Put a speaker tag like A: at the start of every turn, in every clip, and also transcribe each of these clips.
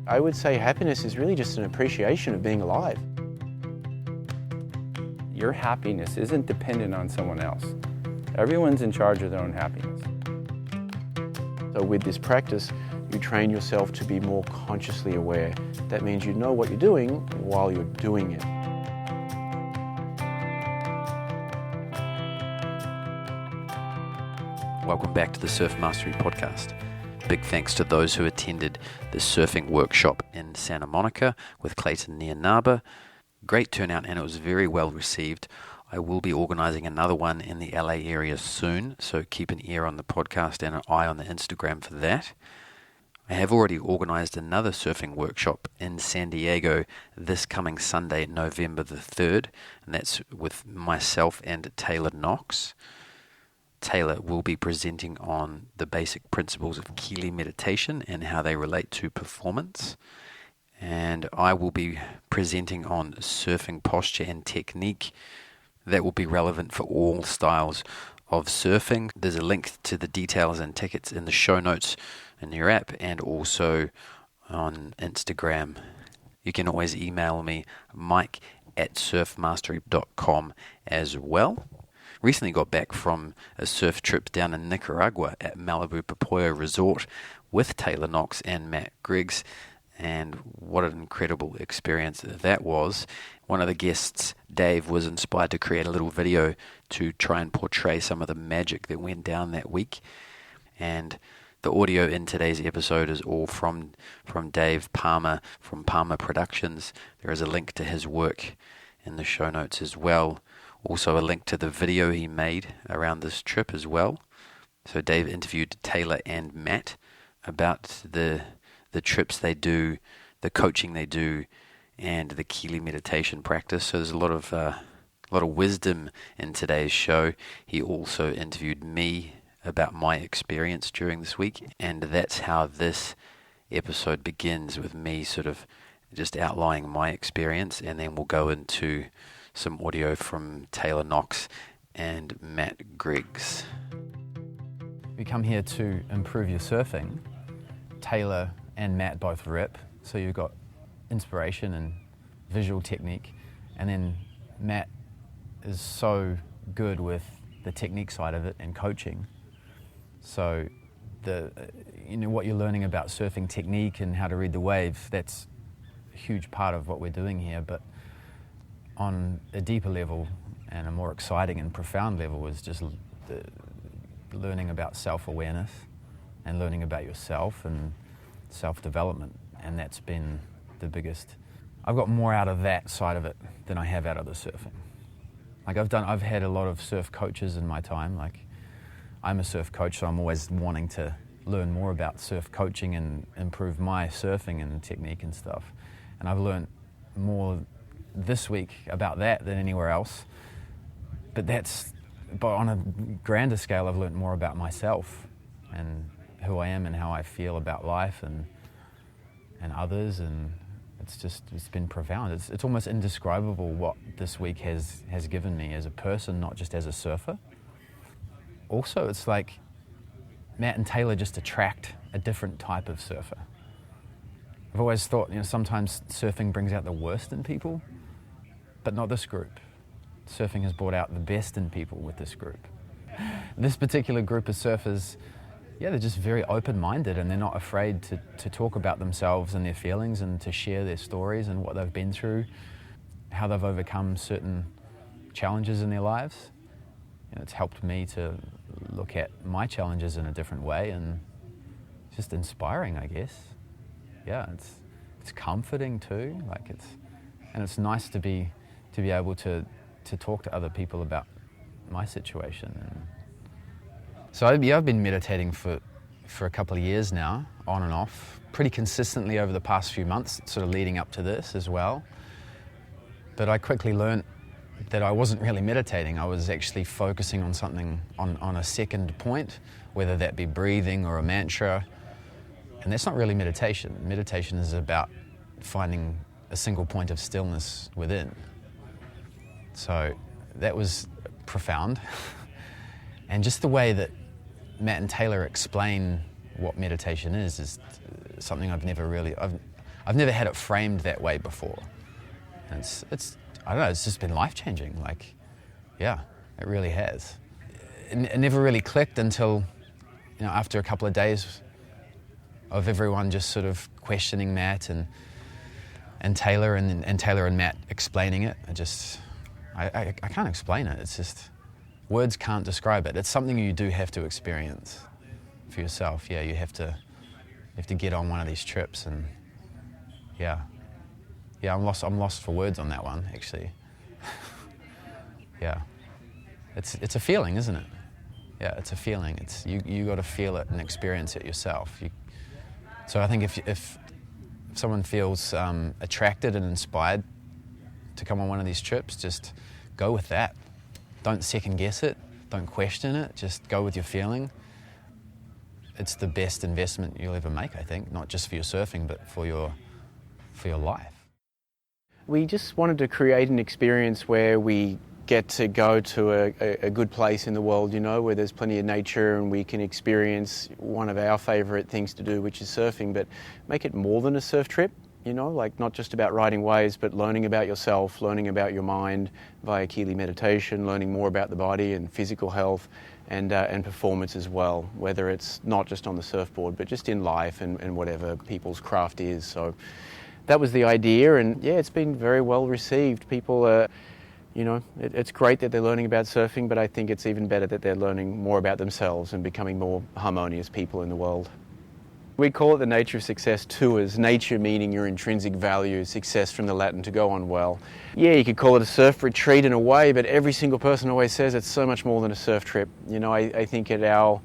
A: I would say happiness is really just an appreciation of being alive.
B: Your happiness isn't dependent on someone else. Everyone's in charge of their own happiness.
A: So with this practice, you train yourself to be more consciously aware. That means you know what you're doing while you're doing it.
C: Welcome back to the Surf Mastery Podcast. Big thanks to those who attended the surfing workshop in Santa Monica with Clayton Nianaba. Great turnout and it was very well received. I will be organising another one in the LA area soon, so keep an ear on the podcast and an eye on the Instagram for that. I have already organised another surfing workshop in San Diego this coming Sunday, November the 3rd, and that's with myself and Taylor Knox. Taylor will be presenting on the basic principles of Kelee meditation and how they relate to performance. And I will be presenting on surfing posture and technique that will be relevant for all styles of surfing. There's a link to the details and tickets in the show notes in your app and also on Instagram. You can always email me, mike@surfmastery.com as well. Recently got back from a surf trip down in Nicaragua at Malibu Popoyo Resort with Taylor Knox and Matt Griggs, and what an incredible experience that was. One of the guests, Dave, was inspired to create a little video to try and portray some of the magic that went down that week, and the audio in today's episode is all from Dave Palmer from Palmer Productions. There is a link to his work in the show notes as well. Also a link to the video he made around this trip as well. So Dave interviewed Taylor and Matt about the trips they do, the coaching they do, and the Kelee meditation practice. So there's a lot of wisdom in today's show. He also interviewed me about my experience during this week, and that's how this episode begins, with me sort of just outlining my experience, and then we'll go into some audio from Taylor Knox and Matt Griggs.
D: We come here to improve your surfing. Taylor and Matt both rip, so you've got inspiration and visual technique, and then Matt is so good with the technique side of it and coaching. So what you're learning about surfing technique and how to read the wave, that's a huge part of what we're doing here, but on a deeper level and a more exciting and profound level is just the learning about self-awareness and learning about yourself and self-development, and that's been the biggest. I've got more out of that side of it than I have out of the surfing. I've had a lot of surf coaches in my time. I'm a surf coach, so I'm always wanting to learn more about surf coaching and improve my surfing and technique and stuff. And I've learned more this week about that than anywhere else. But on a grander scale, I've learned more about myself and who I am and how I feel about life and others, and it's been profound. It's almost indescribable what this week has given me as a person, not just as a surfer. Also, it's like Matt and Taylor just attract a different type of surfer. I've always thought, sometimes surfing brings out the worst in people, but not this group. Surfing has brought out the best in people with this group. This particular group of surfers, they're just very open-minded, and they're not afraid to talk about themselves and their feelings and to share their stories and what they've been through, how they've overcome certain challenges in their lives. It's helped me to look at my challenges in a different way, and it's just inspiring, I guess. Yeah, it's comforting too. And it's nice to be able to talk to other people about my situation. And so I've been meditating for a couple of years now, on and off, pretty consistently over the past few months, sort of leading up to this as well. But I quickly learned that I wasn't really meditating. I was actually focusing on something, on a second point, whether that be breathing or a mantra. And that's not really meditation. Meditation is about finding a single point of stillness within. So that was profound. And just the way that Matt and Taylor explain what meditation is something I've I've never had it framed that way before. And it's I don't know, it's just been life-changing. Like, yeah, it really has. It never really clicked until, after a couple of days of everyone just sort of questioning Matt and Taylor and Taylor and Matt explaining it. I can't explain it. It's just, words can't describe it. It's something you do have to experience for yourself. Yeah, you have to get on one of these trips, and yeah, I'm lost for words on that one, actually. Yeah, it's a feeling, isn't it? Yeah, it's a feeling. It's you got to feel it and experience it yourself. So I think if someone feels attracted and inspired to come on one of these trips, just go with that. Don't second guess it. Don't question it. Just go with your feeling. It's the best investment you'll ever make, I think, not just for your surfing, but for your life.
A: We just wanted to create an experience where we get to go to a good place in the world, where there's plenty of nature and we can experience one of our favourite things to do, which is surfing, but make it more than a surf trip, like not just about riding waves, but learning about yourself, learning about your mind via Kelee meditation, learning more about the body and physical health and performance as well, whether it's not just on the surfboard, but just in life and whatever people's craft is. So that was the idea, and yeah, it's been very well received. People are, it's great that they're learning about surfing, but I think it's even better that they're learning more about themselves and becoming more harmonious people in the world. We call it the Nature of Success Tours, nature meaning your intrinsic value, success from the Latin to go on well. Yeah, you could call it a surf retreat in a way, but every single person always says it's so much more than a surf trip. I think at our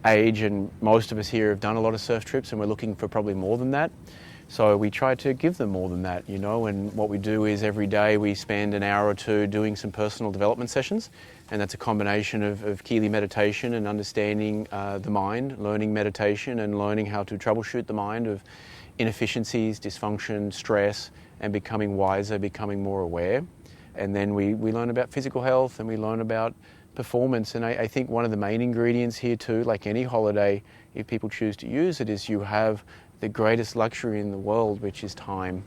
A: age, and most of us here have done a lot of surf trips, and we're looking for probably more than that. So we try to give them more than that, and what we do is every day we spend an hour or two doing some personal development sessions, and that's a combination of Kelee meditation and understanding the mind, learning meditation and learning how to troubleshoot the mind of inefficiencies, dysfunction, stress, and becoming wiser, becoming more aware. And then we learn about physical health and we learn about performance, and I think one of the main ingredients here too, like any holiday, if people choose to use it, is you have the greatest luxury in the world, which is time.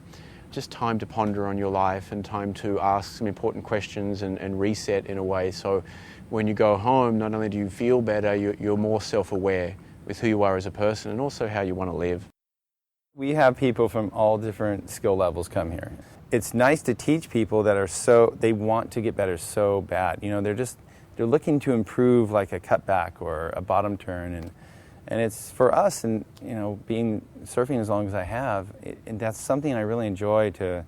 A: Just time to ponder on your life and time to ask some important questions and reset in a way. So when you go home, not only do you feel better, you're more self-aware with who you are as a person and also how you want to live.
B: We have people from all different skill levels come here. It's nice to teach people that they want to get better so bad. They're looking to improve, like a cutback or a bottom turn, and it's for us, and being surfing as long as I have, and that's something I really enjoy to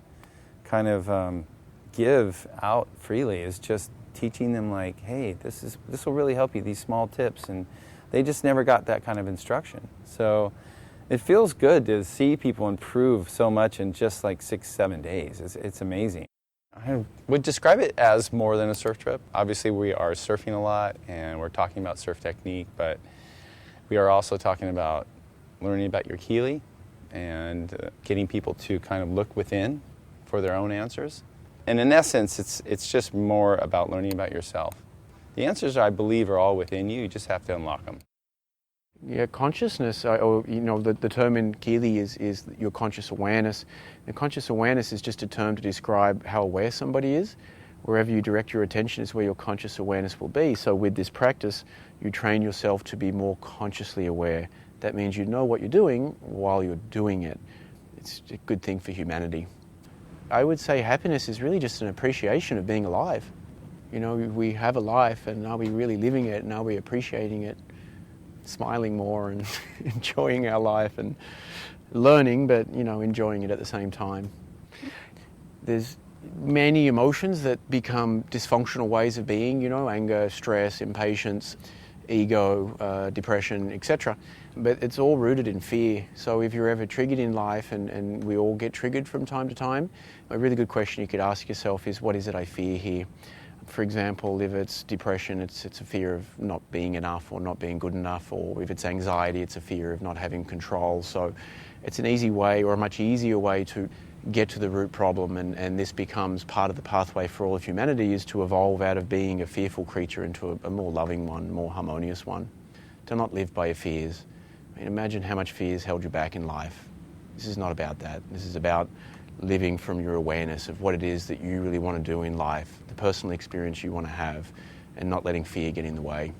B: kind of give out freely, is just teaching them, like, hey, this will really help you, these small tips, and they just never got that kind of instruction. So it feels good to see people improve so much in just like 6-7 days. It's amazing. I would describe it as more than a surf trip. Obviously, we are surfing a lot, and we're talking about surf technique, but we are also talking about learning about your Kelee and getting people to kind of look within for their own answers. And in essence, it's just more about learning about yourself. The answers, I believe, are all within you. You just have to unlock them.
A: Yeah, consciousness, the term in Kelee is your conscious awareness. And conscious awareness is just a term to describe how aware somebody is. Wherever you direct your attention is where your conscious awareness will be. So with this practice, you train yourself to be more consciously aware. That means you know what you're doing while you're doing it. It's a good thing for humanity. I would say happiness is really just an appreciation of being alive. We have a life, and are we really living it, and are we appreciating it, smiling more and enjoying our life and learning, but enjoying it at the same time. There's many emotions that become dysfunctional ways of being, anger, stress, impatience, ego, depression, etc. But it's all rooted in fear. So if you're ever triggered in life, and we all get triggered from time to time, a really good question you could ask yourself is, what is it I fear here? For example, if it's depression, it's a fear of not being enough or not being good enough, or if it's anxiety, it's a fear of not having control. So it's an easy way, or a much easier way, to get to the root problem, and this becomes part of the pathway for all of humanity, is to evolve out of being a fearful creature into a more loving one, more harmonious one. To not live by your fears. Imagine how much fears held you back in life. This is not about that. This is about living from your awareness of what it is that you really want to do in life, the personal experience you want to have, and not letting fear get in the way.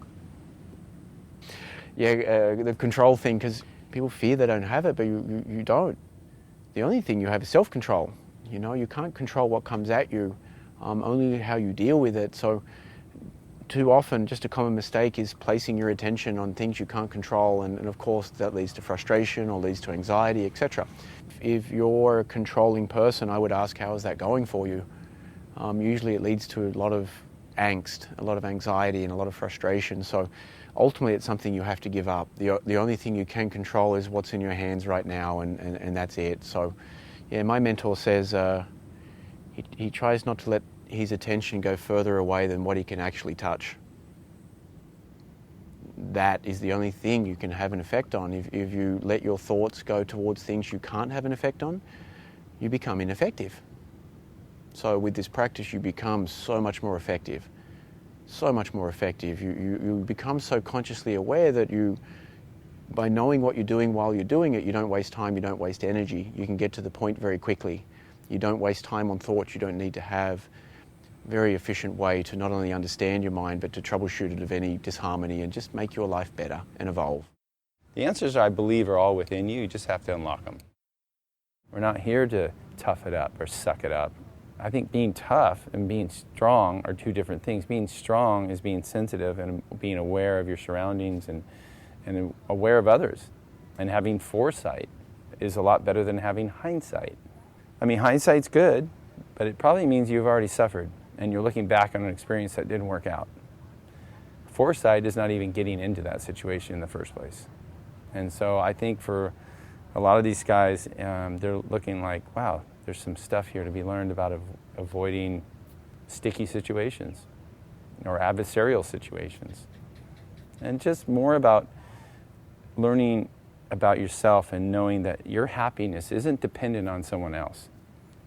A: Yeah, the control thing, because people fear they don't have it, but you don't. The only thing you have is self-control. You know, you can't control what comes at you, only how you deal with it. So too often, just a common mistake is placing your attention on things you can't control, and of course that leads to frustration or leads to anxiety, etc. If you're a controlling person, I would ask, how is that going for you? Usually it leads to a lot of angst, a lot of anxiety, and a lot of frustration. So ultimately it's something you have to give up. The only thing you can control is what's in your hands right now, and that's it. So yeah, my mentor says he tries not to let his attention go further away than what he can actually touch. That is the only thing you can have an effect on. If you let your thoughts go towards things you can't have an effect on, you become ineffective. So with this practice, you become so much more effective. So much more effective. You become so consciously aware that by knowing what you're doing while you're doing it, you don't waste time, you don't waste energy. You can get to the point very quickly. You don't waste time on thoughts you don't need to have. Very efficient way to not only understand your mind, but to troubleshoot it of any disharmony and just make your life better and evolve.
B: The answers, I believe, are all within you. You just have to unlock them. We're not here to tough it up or suck it up. I think being tough and being strong are two different things. Being strong is being sensitive and being aware of your surroundings and aware of others. And having foresight is a lot better than having hindsight. I mean, hindsight's good, but it probably means you've already suffered and you're looking back on an experience that didn't work out. Foresight is not even getting into that situation in the first place. And so I think for a lot of these guys, they're looking like, wow, there's some stuff here to be learned about avoiding sticky situations or adversarial situations. And just more about learning about yourself and knowing that your happiness isn't dependent on someone else.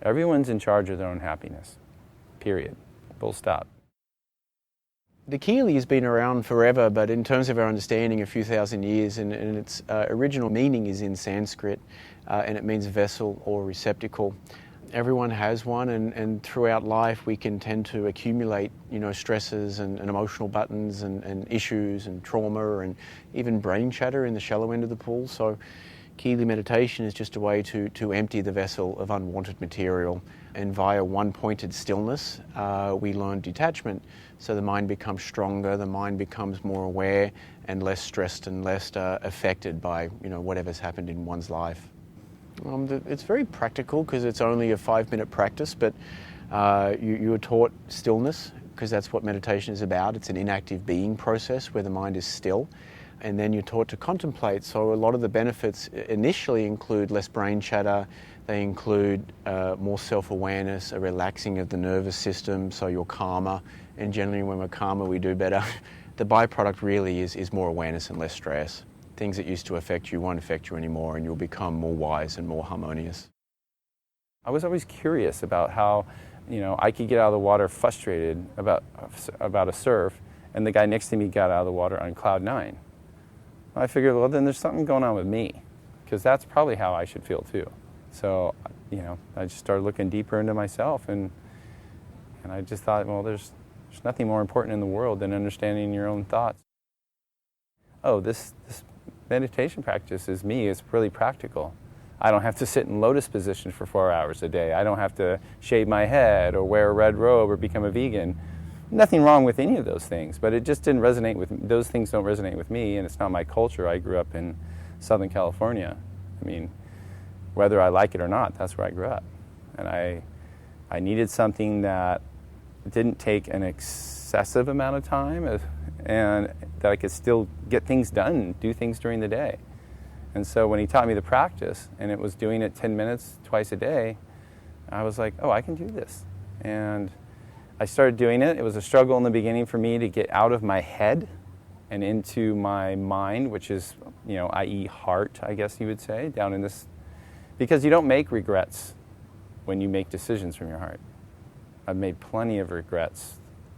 B: Everyone's in charge of their own happiness, period. Full stop.
A: The Kelee has been around forever, but in terms of our understanding, a few thousand years, and its original meaning is in Sanskrit, and it means vessel or receptacle. Everyone has one, and throughout life we can tend to accumulate, stresses and emotional buttons and issues and trauma and even brain chatter in the shallow end of the pool. So Kelee meditation is just a way to empty the vessel of unwanted material, and via one-pointed stillness we learn detachment. So the mind becomes stronger, the mind becomes more aware and less stressed and less affected by whatever's happened in one's life. It's very practical because it's only a 5-minute practice, but you are taught stillness because that's what meditation is about. It's an inactive being process where the mind is still. And then you're taught to contemplate. So a lot of the benefits initially include less brain chatter. They include more self-awareness, a relaxing of the nervous system, so you're calmer. And generally when we're calmer, we do better. The byproduct really is more awareness and less stress. Things that used to affect you won't affect you anymore, and you'll become more wise and more harmonious.
B: I was always curious about how, I could get out of the water frustrated about a surf, and the guy next to me got out of the water on cloud 9. I figured, well, then there's something going on with me, because that's probably how I should feel too. So, I just started looking deeper into myself, and I just thought, well, there's nothing more important in the world than understanding your own thoughts. Oh, this meditation practice is me. It's really practical. I don't have to sit in lotus position for 4 hours a day. I don't have to shave my head or wear a red robe or become a vegan. Nothing wrong with any of those things, but it just didn't resonate with me. Those things don't resonate with me, and it's not my culture. I grew up in Southern California. I mean, whether I like it or not, that's where I grew up. And I needed something that didn't take an excessive amount of time and that I could still get things done, do things during the day. And so when he taught me the practice, and it was doing it 10 minutes twice a day, I was like, oh, I can do this. And I started doing it. It was a struggle in the beginning for me to get out of my head and into my mind, which is, i.e. heart, I guess you would say, down in this. Because you don't make regrets when you make decisions from your heart. I've made plenty of regrets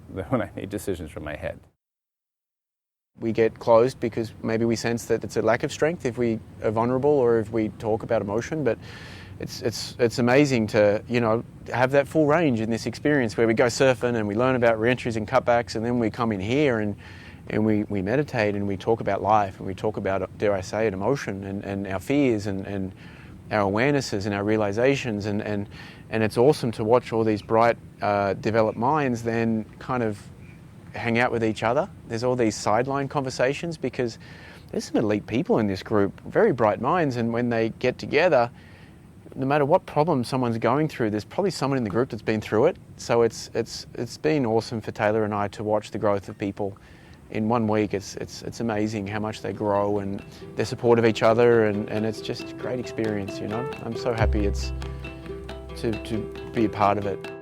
B: when I made decisions from my head.
A: We get closed because maybe we sense that it's a lack of strength if we are vulnerable or if we talk about emotion, but it's amazing to, you know, have that full range in this experience where we go surfing and we learn about re-entries and cutbacks, and then we come in here and we meditate and we talk about life and we talk about, dare I say it, emotion and our fears and our awarenesses and our realizations, and it's awesome to watch all these bright, developed minds then kind of hang out with each other. There's all these sideline conversations because there's some elite people in this group, very bright minds, and when they get together, no matter what problem someone's going through, there's probably someone in the group that's been through it. So it's been awesome for Taylor and I to watch the growth of people in 1 week. It's amazing how much they grow and their support of each other, and it's just a great experience, you know. I'm so happy to be a part of it.